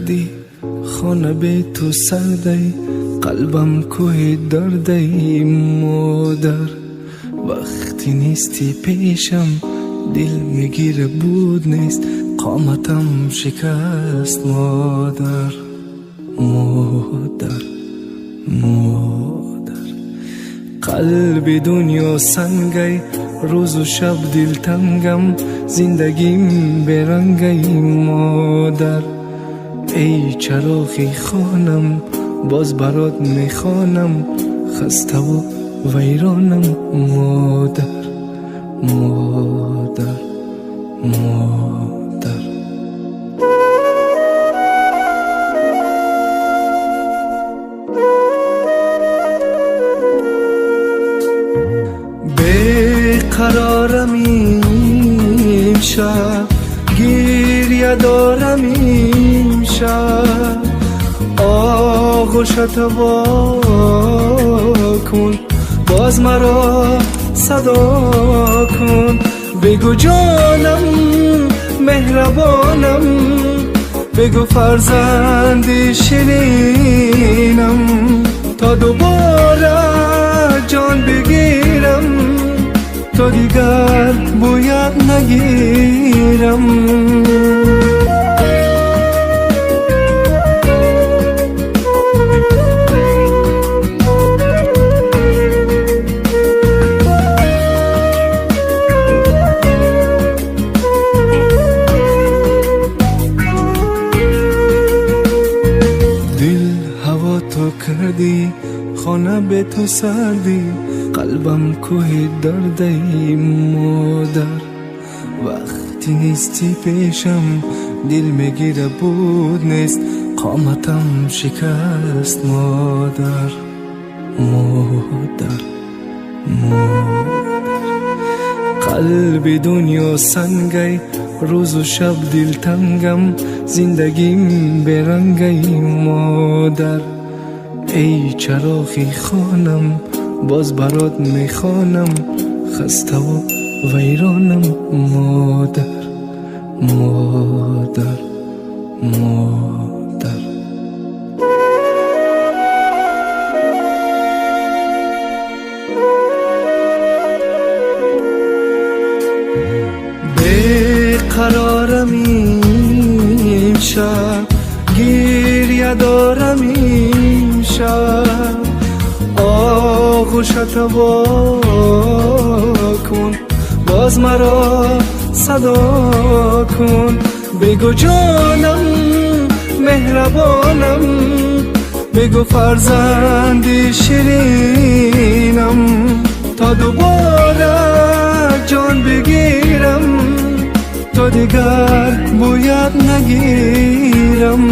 کردی خانه به تو سردی، قلبم کوه دردی مادر. وقتی نیستی پیشم دل میگیره بود نیست، قامتم شکست مادر. مادر مادر قلب دنیا سنگی، روز و شب دل تنگم، زندگیم برنگی مادر. ای چراغی خانم باز برات میخوانم، خسته و ویرانم مادر. مادر مادر بیقرارم این شب، گریه دارم این شب. آغوشت وا کن، باز مرا صدا کن. بگو جانم مهربانم، بگو فرزند شیرینم، تا دوباره جان بگیرم، تا دیگر باید نگیرم. تو کردی خانه به تو سردی، قلبم کوه دردی مادر. وقتی نیستی پیشم دل میگیره بود نیست، قامتم شکست مادر. مادر مادر قلب دنیا سنگی، روز و شب دل تنگم، زندگیم برنگی مادر. ای چراغی خانم باز برات میخوانم، خسته و ویرانم مادر. مادر مادر بیقرارم این شب، گریه دارم این شب. آغوشت وا کن، باز مرا صدا کن. بگو جانم مهربانم، بگو فرزند شیرینم، تا دوباره جان بگیرم، تا دیگر باید نگیرم.